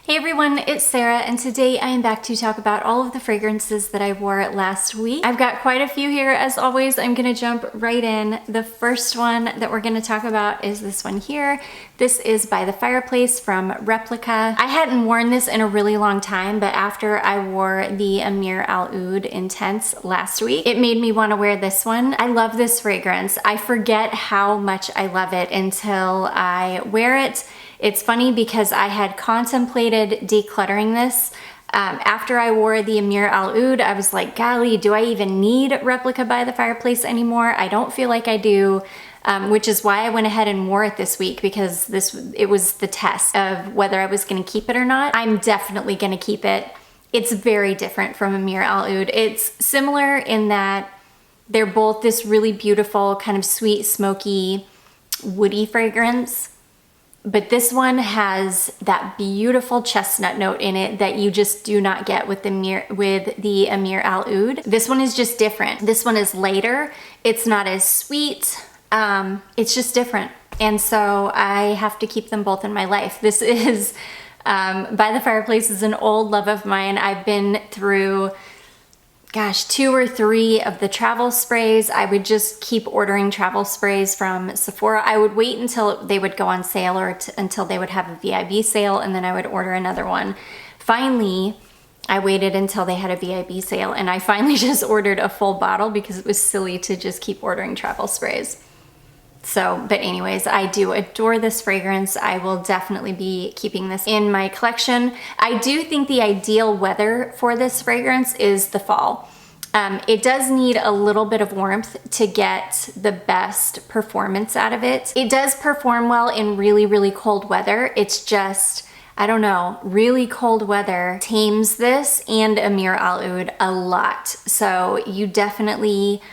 Hey everyone, it's Sarah, and today I am back to talk about all of the fragrances that I wore last week. I've got quite a few here. As always, I'm gonna jump right in. The first one that we're gonna talk about is this one here. This is by the Fireplace from Replica. I hadn't worn this in a really long time, but after I wore the Amir Al Oud Intense last week, it made me want to wear this one. I love this fragrance. I forget how much I love it until I wear it. It's funny because I had contemplated decluttering this. After I wore the Amir Al Oud, I was like, golly, do I even need Replica by the Fireplace anymore? I don't feel like I do, which is why I went ahead and wore it this week, because it was the test of whether I was gonna keep it or not. I'm definitely gonna keep it. It's very different from Amir Al Oud. It's similar in that they're both this really beautiful, kind of sweet, smoky, woody fragrance. But this one has that beautiful chestnut note in it that you just do not get with the Amir Al Oud. This one is just different. This one is lighter. It's not as sweet. It's just different. And so I have to keep them both in my life. This is, by the Fireplace, is an old love of mine. I've been through, gosh, 2 or 3 of the travel sprays. I would just keep ordering travel sprays from Sephora. I would wait until they would go on sale or until they would have a VIB sale, and then I would order another one. Finally, I waited until they had a VIB sale, and I finally just ordered a full bottle because it was silly to just keep ordering travel sprays. So, but anyways, I do adore this fragrance. I will definitely be keeping this in my collection. I do think the ideal weather for this fragrance is the fall. It does need a little bit of warmth to get the best performance out of it. It does perform well in really, really cold weather. It's just, I don't know, really cold weather tames this and Amir Al Oud a lot. So you definitely,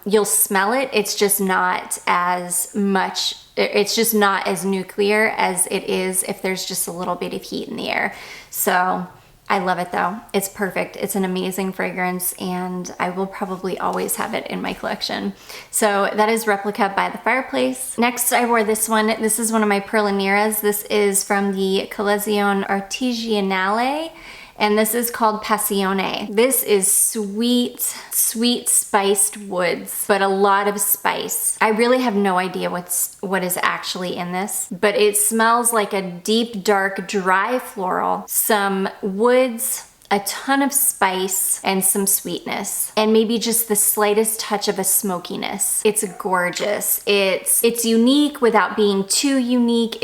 you'll smell it. It's just not as much, it's just not as nuclear as it is if there's just a little bit of heat in the air. So I love it though. It's perfect. It's an amazing fragrance, and I will probably always have it in my collection. So that is Replica by the Fireplace. Next, I wore this one. This is one of my Pearla Neras. This is from the Collezione Artigianale, and this is called Passione. This is sweet, sweet spiced woods, but a lot of spice. I really have no idea what is actually in this, but it smells like a deep, dark, dry floral, some woods, a ton of spice, and some sweetness, and maybe just the slightest touch of a smokiness. It's gorgeous. It's unique without being too unique.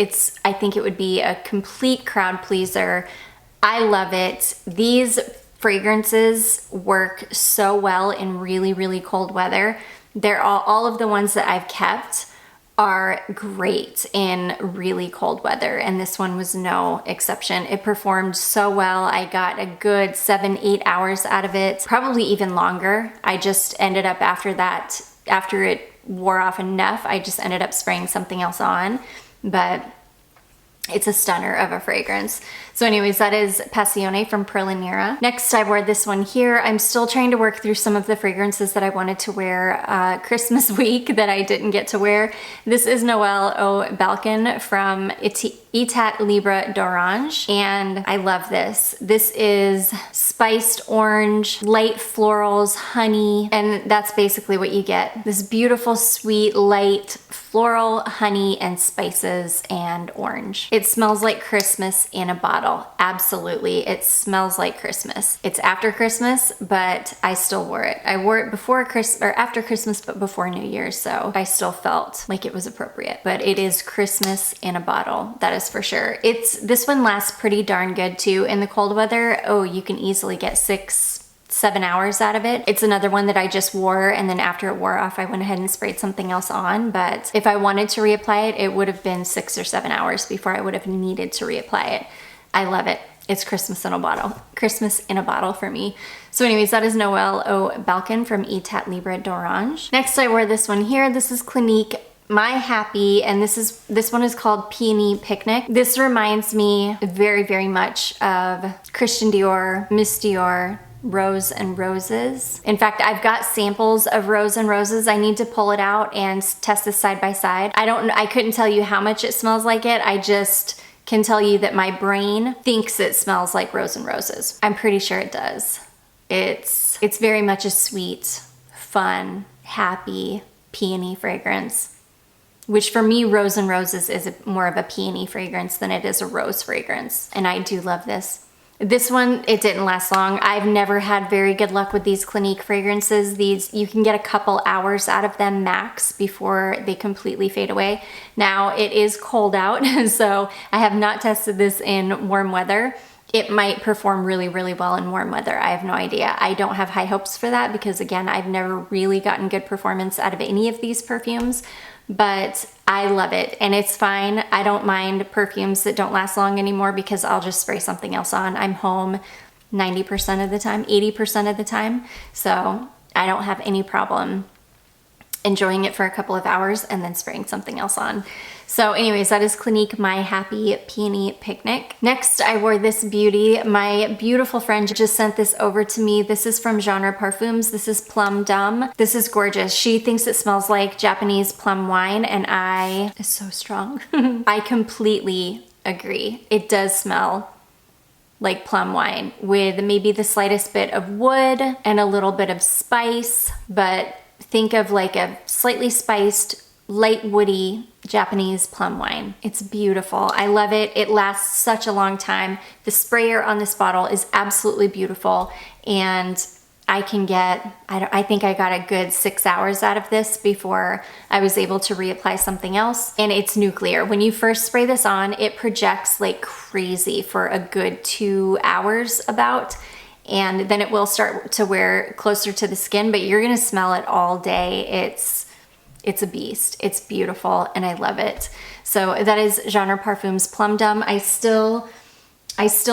I think it would be a complete crowd pleaser. I love it. These fragrances work so well in really, really cold weather. All of the ones that I've kept are great in really cold weather, and this one was no exception. It performed so well. I got a good 7-8 hours out of it, probably even longer. I just ended up after it wore off enough, I just ended up spraying something else on, but it's a stunner of a fragrance. So anyways, that is Passione from Pearla Nera. Next, I wore this one here. I'm still trying to work through some of the fragrances that I wanted to wear Christmas week that I didn't get to wear. This is Noel au Balcon from Etat Libre d'Orange, and I love this. This is spiced orange, light florals, honey, and that's basically what you get. This beautiful, sweet, light floral, honey, and spices and orange. It smells like Christmas in a bottle. Absolutely, it smells like Christmas. It's after Christmas, but I still wore it. I wore it before Christmas or after Christmas, but before New Year's, so I still felt like it was appropriate. But it is Christmas in a bottle, that is for sure. This one lasts pretty darn good too in the cold weather. Oh, you can easily get 6-7 hours out of it. It's another one that I just wore, and then after it wore off, I went ahead and sprayed something else on, but if I wanted to reapply it, it would have been 6 or 7 hours before I would have needed to reapply it. I love it. It's Christmas in a bottle. Christmas in a bottle for me. So anyways, that is Noel au Balcon from Etat Libre d'Orange. Next, I wore this one here. This is Clinique My Happy, and this one is called Peony Picnic. This reminds me very, very much of Christian Dior, Miss Dior, Rose and Roses. In fact, I've got samples of Rose and Roses. I need to pull it out and test this side by side. I couldn't tell you how much it smells like it. I just can tell you that my brain thinks it smells like Rose and Roses. I'm pretty sure it does. It's very much a sweet, fun, happy peony fragrance, which for me, Rose and Roses is more of a peony fragrance than it is a rose fragrance. And I do love this. This one, it didn't last long. I've never had very good luck with these Clinique fragrances. These, you can get a couple hours out of them max before they completely fade away. Now, it is cold out, so I have not tested this in warm weather. It might perform really, really well in warm weather. I have no idea. I don't have high hopes for that because, again, I've never really gotten good performance out of any of these perfumes, but I love it and it's fine. I don't mind perfumes that don't last long anymore because I'll just spray something else on. I'm home 90% of the time, 80% of the time, so I don't have any problem enjoying it for a couple of hours and then spraying something else on. So anyways, that is Clinique My Happy Peony Picnic. Next, I wore this beauty. My beautiful friend just sent this over to me. This is from Genre Parfums. This is Plum Dum. This is gorgeous. She thinks it smells like Japanese plum wine, and it's so strong. I completely agree. It does smell like plum wine with maybe the slightest bit of wood and a little bit of spice, but think of like a slightly spiced, light woody Japanese plum wine. It's beautiful. I love it. It lasts such a long time. The sprayer on this bottle is absolutely beautiful, and I can get, I think I got a good 6 hours out of this before I was able to reapply something else. And it's nuclear. When you first spray this on, it projects like crazy for a good 2 hours about, and then it will start to wear closer to the skin, but you're gonna smell it all day. It's a beast. It's beautiful and I love it. So that is Genre Parfums Plum Dum. I still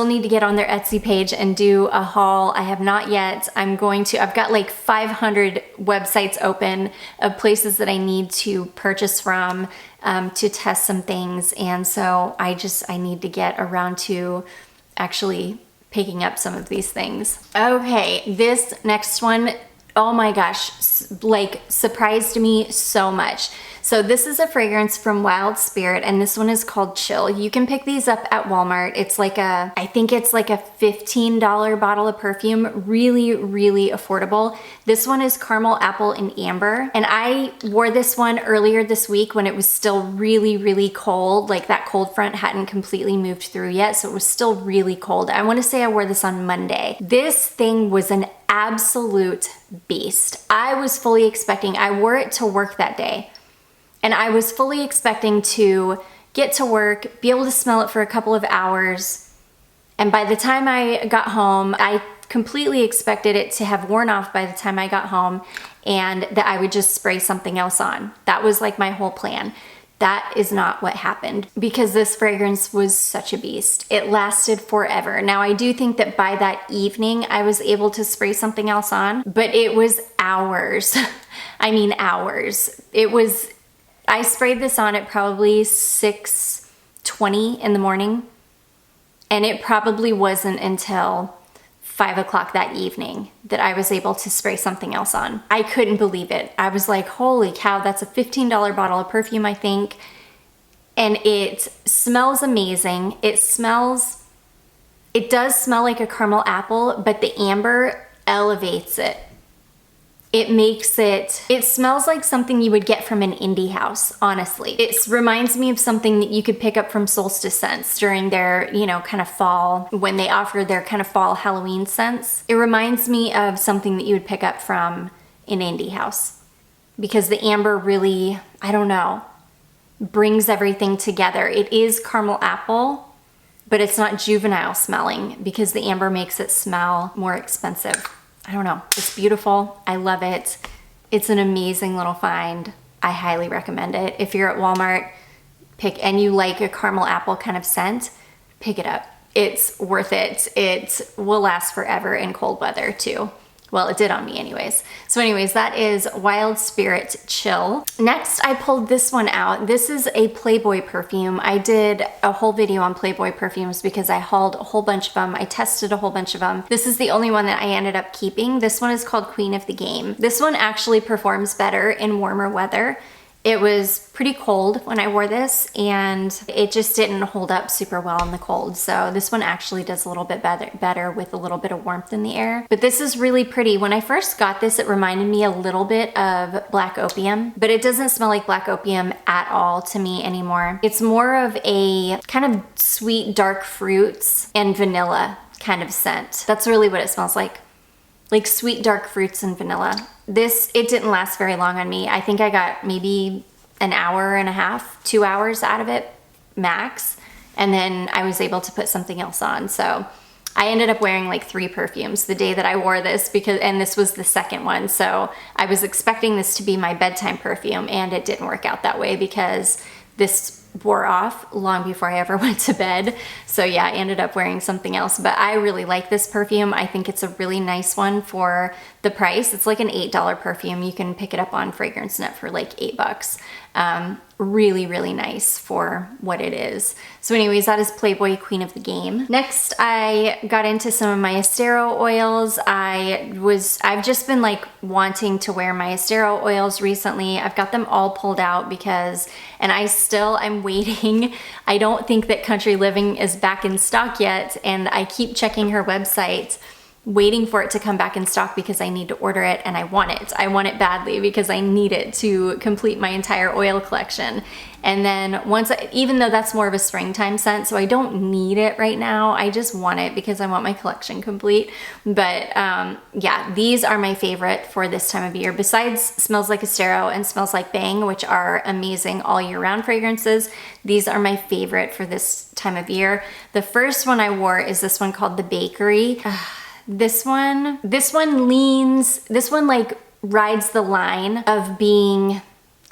need to get on their Etsy page and do a haul. I have not yet. I've got like 500 websites open of places that I need to purchase from to test some things. And so I need to get around to actually picking up some of these things. Okay, this next one, oh my gosh, like surprised me so much. So this is a fragrance from Wild Spirit, and this one is called Chill. You can pick these up at Walmart. It's like I think it's like a $15 bottle of perfume. Really, really affordable. This one is Caramel Apple and Amber, and I wore this one earlier this week when it was still really, really cold. Like that cold front hadn't completely moved through yet, so it was still really cold. I want to say I wore this on Monday. This thing was an absolute beast. I was fully expecting, I wore it to work that day, and I was fully expecting to get to work, be able to smell it for a couple of hours, and by the time I got home, I completely expected it to have worn off by the time I got home and that I would just spray something else on. That was like my whole plan. That is not what happened because this fragrance was such a beast. It lasted forever. Now I do think that by that evening I was able to spray something else on, but it was hours. I mean hours. I sprayed this on at probably 6:20 in the morning, and it probably wasn't until 5 o'clock that evening that I was able to spray something else on. I couldn't believe it. I was like, holy cow, that's a $15 bottle of perfume, I think. And it smells amazing. It does smell like a caramel apple, but the amber elevates it. It smells like something you would get from an indie house, honestly. It reminds me of something that you could pick up from Solstice Scents during their, kind of fall, when they offer their kind of fall Halloween scents. It reminds me of something that you would pick up from an indie house because the amber really, I don't know, brings everything together. It is caramel apple, but it's not juvenile smelling because the amber makes it smell more expensive. I don't know. It's beautiful. I love it. It's an amazing little find. I highly recommend it. If you're at Walmart, and you like a caramel apple kind of scent, pick it up. It's worth it. It will last forever in cold weather too. Well, it did on me anyways. So anyways, that is Wild Spirit Chill. Next, I pulled this one out. This is a Playboy perfume. I did a whole video on Playboy perfumes because I hauled a whole bunch of them. I tested a whole bunch of them. This is the only one that I ended up keeping. This one is called Queen of the Game. This one actually performs better in warmer weather. It was pretty cold when I wore this, and it just didn't hold up super well in the cold. So this one actually does a little bit better with a little bit of warmth in the air. But this is really pretty. When I first got this, it reminded me a little bit of Black Opium, but it doesn't smell like Black Opium at all to me anymore. It's more of a kind of sweet, dark fruits and vanilla kind of scent. That's really what it smells like sweet, dark fruits and vanilla. This, it didn't last very long on me. I think I got maybe an hour and a half, 2 hours out of it max. And then I was able to put something else on. So I ended up wearing like 3 perfumes the day that I wore this, and this was the second one. So I was expecting this to be my bedtime perfume, and it didn't work out that way because this wore off long before I ever went to bed. So yeah, I ended up wearing something else, but I really like this perfume. I think it's a really nice one for the price. It's like an $8 perfume. You can pick it up on FragranceNet for like $8. Really, really nice for what it is. So anyways, that is Playboy Queen of the Game. Next, I got into some of my Esthero oils. I've just been like wanting to wear my Esthero oils recently. I've got them all pulled out because, and I'm waiting. I don't think that Country Living is back in stock yet, and I keep checking her website waiting for it to come back in stock because I need to order it, and I want it. I want it badly because I need it to complete my entire oil collection. And then even though that's more of a springtime scent, so I don't need it right now, I just want it because I want my collection complete. But yeah, these are my favorite for this time of year. Besides Smells Like Esthero and Smells Like Bang, which are amazing all year round fragrances, these are my favorite for this time of year. The first one I wore is this one called The Bakery. This one like rides the line of being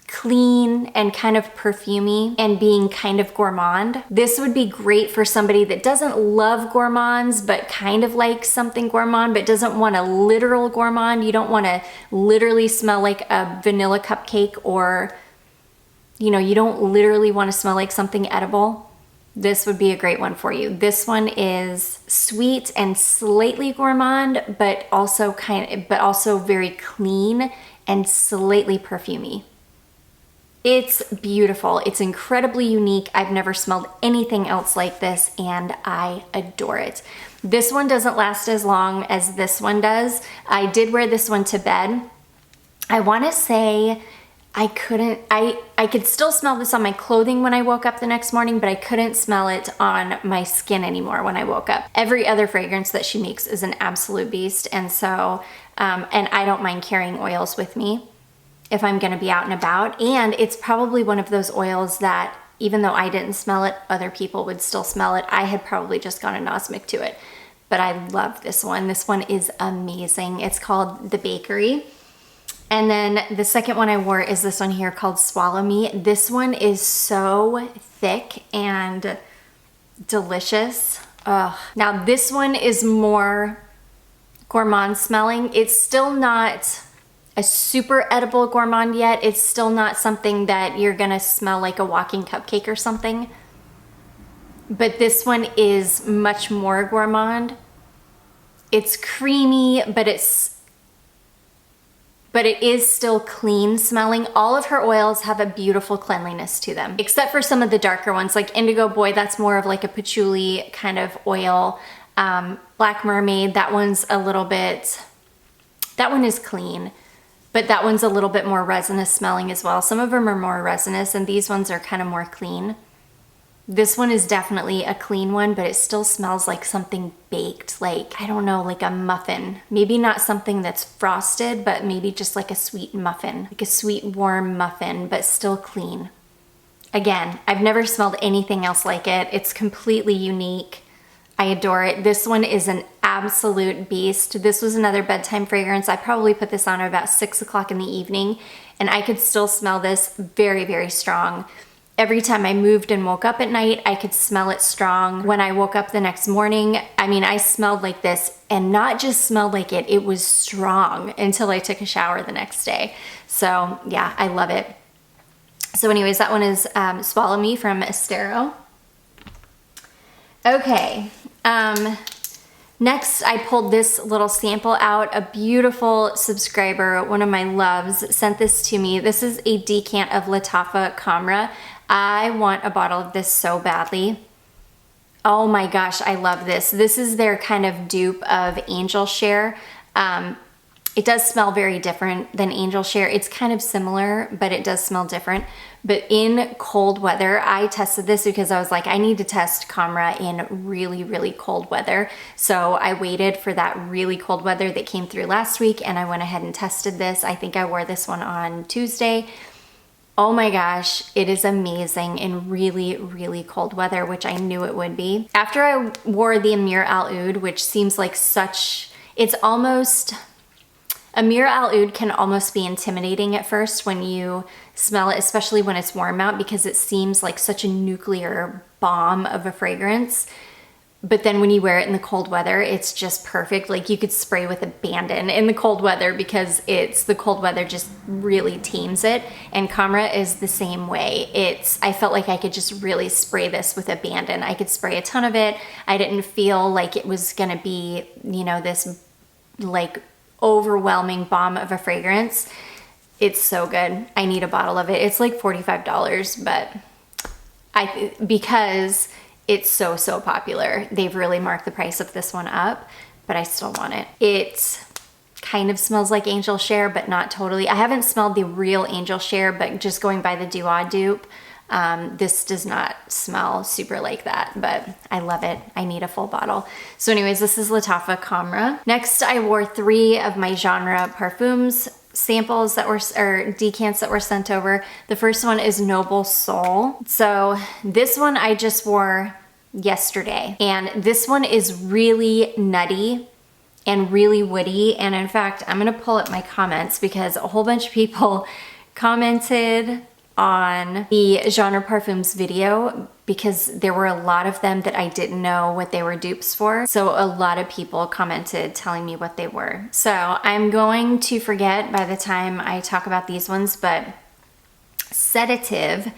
clean and kind of perfumey and being kind of gourmand. This would be great for somebody that doesn't love gourmands but kind of likes something gourmand but doesn't want a literal gourmand. You don't want to literally smell like a vanilla cupcake, or you don't literally want to smell like something edible. This would be a great one for you. This one is sweet and slightly gourmand, but also very clean and slightly perfumey. It's beautiful. It's incredibly unique. I've never smelled anything else like this, and I adore it. This one doesn't last as long as this one does. I did wear this one to bed. I want to say I could still smell this on my clothing when I woke up the next morning, but I couldn't smell it on my skin anymore when I woke up. Every other fragrance that she makes is an absolute beast, and so, and I don't mind carrying oils with me if I'm gonna be out and about, and it's probably one of those oils that, even though I didn't smell it, other people would still smell it. I had probably just gone anosmic to it, but I love this one. This one is amazing. It's called The Bakery. And then the second one I wore is this one here called Swallow Me. This one is so thick and delicious. Ugh. Now this one is more gourmand smelling. It's still not a super edible gourmand yet. It's still not something that you're gonna smell like a walking cupcake or something. But this one is much more gourmand. It's creamy, but it is still clean smelling. All of her oils have a beautiful cleanliness to them, except for some of the darker ones, like Indigo Boy, that's more of like a patchouli kind of oil. Black Mermaid, that one is clean, but that one's a little bit more resinous smelling as well. Some of them are more resinous, and these ones are kind of more clean. This one is definitely a clean one, but it still smells like something baked, like, I don't know, like a muffin. Maybe not something that's frosted, but maybe just like a sweet muffin, like a sweet warm muffin, but still clean. Again, I've never smelled anything else like it. It's completely unique. I adore it. This one is an absolute beast. This was another bedtime fragrance. I probably put this on at about 6 o'clock in the evening, and I could still smell this very, very strong. Every time I moved and woke up at night, I could smell it strong. When I woke up the next morning, I mean, I smelled like this, and not just smelled like it, it was strong until I took a shower the next day. So yeah, I love it. So anyways, that one is Swallow Me from Esthero. Okay, Next, I pulled this little sample out. A beautiful subscriber, one of my loves, sent this to me. This is a decant of Lattafa Camera. I want a bottle of this so badly. Oh my gosh, I love this. This is their kind of dupe of Angel Share. It does smell very different than Angel Share. It's kind of similar, but it does smell different. But in cold weather, I tested this because I was like, I need to test Camera in really, really cold weather. So I waited for that really cold weather that came through last week, and I went ahead and tested this. I think I wore this one on Tuesday. Oh my gosh, it is amazing in really, really cold weather, which I knew it would be. After I wore the Amir Al Oud, which seems like such, it's almost, Amir Al Oud can almost be intimidating at first when you smell it, especially when it's warm out, because it seems like such a nuclear bomb of a fragrance. But then when you wear it in the cold weather, it's just perfect. Like you could spray with abandon in the cold weather because the cold weather just really tames it. And Camera is the same way. I felt like I could just really spray this with abandon. I could spray a ton of it. I didn't feel like it was gonna be, you know, this like overwhelming bomb of a fragrance. It's so good. I need a bottle of it. It's like $45, but because it's so popular, they've really marked the price of this one up, but I still want it. It kind of smells like Angel Share, but not totally. I haven't smelled the real Angel Share, but just going by the Duo dupe, this does not smell super like that, but I love it. I need a full bottle. So anyways, this is Lattafa Camera. Next, I wore 3 of my genre Parfums samples that were, or decants that were sent over. The first one is Noble Soul. So this one I just wore yesterday, and this one is really nutty and really woody. And in fact, I'm gonna pull up my comments because a whole bunch of people commented on the Genre Parfums video because there were a lot of them that I didn't know what they were dupes for. So a lot of people commented telling me what they were. So I'm going to forget by the time I talk about these ones, but Sedative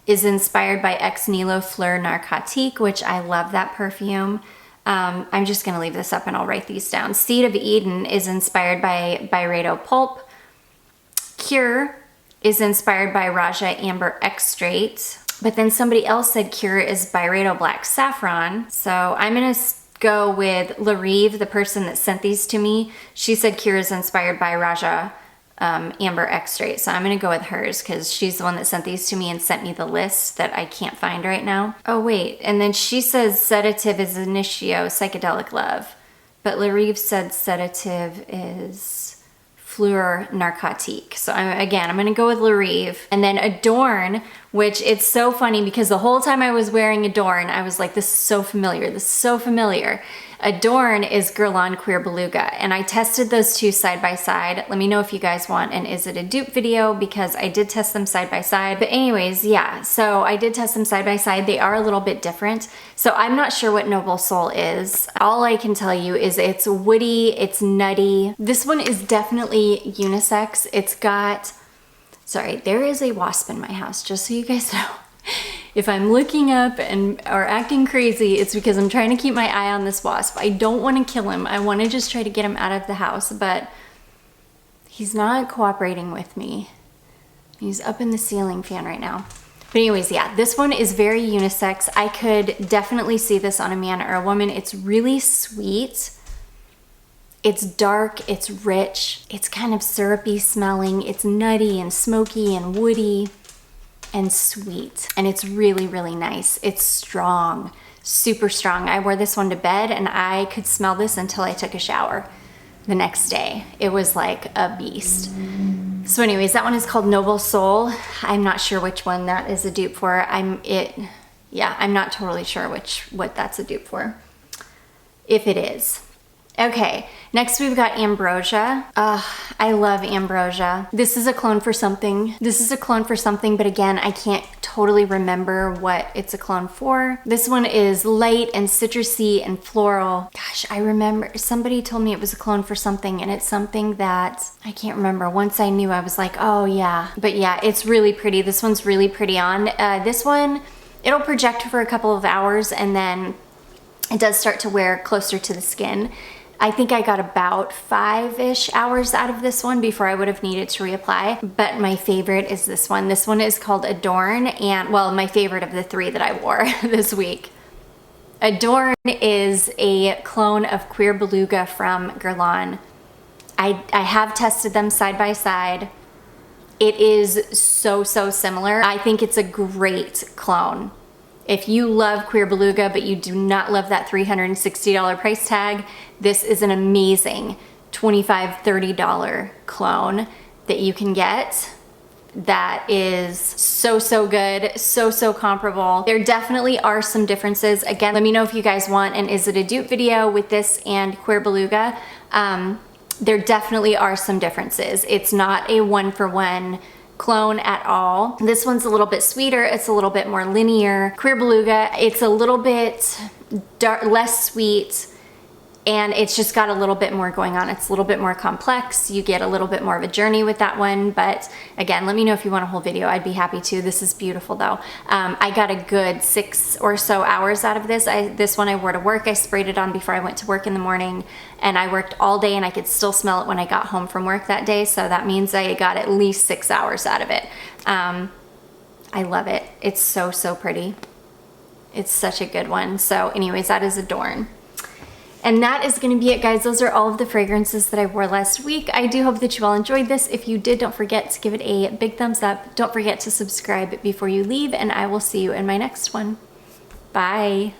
is inspired by Ex Nihilo Fleur Narcotique, which I love that perfume. I'm just gonna leave this up and I'll write these down. Seed of Eden is inspired by Byredo Pulp. Cuir is inspired by Raja Amber Extract, but then somebody else said Cuir is Byredo Black Saffron. So I'm gonna go with Larive, the person that sent these to me. She said Cuir is inspired by Raja Amber Extract. So I'm gonna go with hers because she's the one that sent these to me and sent me the list that I can't find right now. Oh wait, and then she says Sedative is Initio Psychedelic Love, but Larive said Sedative is Fleur Narcotique. So I'm gonna go with Larive. And then Adorn, which it's so funny because the whole time I was wearing Adorn, I was like, this is so familiar, this is so familiar. Adorn is Guerlain Cuir Beluga, and I tested those two side by side. Let me know if you guys want an Is It a Dupe video because I did test them side by side. But anyways, yeah, so I did test them side by side. They are a little bit different. So I'm not sure what Noble Soul is. All I can tell you is it's woody, it's nutty. This one is definitely unisex. It's got, sorry, there is a wasp in my house, just so you guys know. If I'm looking up or acting crazy, it's because I'm trying to keep my eye on this wasp. I don't want to kill him. I want to just try to get him out of the house, but he's not cooperating with me. He's up in the ceiling fan right now. But anyways, yeah, this one is very unisex. I could definitely see this on a man or a woman. It's really sweet. It's dark, it's rich, it's kind of syrupy smelling. It's nutty and smoky and woody and sweet, and it's really, really nice. It's strong, super strong. I wore this one to bed and I could smell this until I took a shower the next day. It was like a beast. So anyways, that one is called Noble Soul. I'm not sure which one that is a dupe for. I'm not totally sure what that's a dupe for, if it is. Okay, next we've got Ambrosia. I love Ambrosia. This is a clone for something. But again, I can't totally remember what it's a clone for. This one is light and citrusy and floral. Gosh, I remember somebody told me it was a clone for something, and it's something that I can't remember. Once I knew, I was like, oh yeah. But yeah, it's really pretty. This one's really pretty on. This one, it'll project for a couple of hours, and then it does start to wear closer to the skin. I think I got about 5-ish hours out of this one before I would have needed to reapply, but my favorite is this one. This one is called Adorn, and well, my favorite of the 3 that I wore this week. Adorn is a clone of Cuir Beluga from Guerlain. I have tested them side by side. It is so similar. I think it's a great clone. If you love Cuir Beluga, but you do not love that $360 price tag, this is an amazing $25, $30 clone that you can get. That is so good, so comparable. There definitely are some differences. Again, let me know if you guys want an is it a dupe video with this and Cuir Beluga. There definitely are some differences. It's not a one-for-one clone at all. This one's a little bit sweeter, it's a little bit more linear. Cuir Beluga, it's a little bit less sweet, and it's just got a little bit more going on. It's a little bit more complex. You get a little bit more of a journey with that one, but again, let me know if you want a whole video. I'd be happy to. This is beautiful though. I got a good 6 or so hours out of this. This one I wore to work. I sprayed it on before I went to work in the morning, and I worked all day and I could still smell it when I got home from work that day, so that means I got at least 6 hours out of it. I love it. It's so pretty. It's such a good one. So anyways, that is Adorn. And that is going to be it, guys. Those are all of the fragrances that I wore last week. I do hope that you all enjoyed this. If you did, don't forget to give it a big thumbs up. Don't forget to subscribe before you leave, and I will see you in my next one. Bye.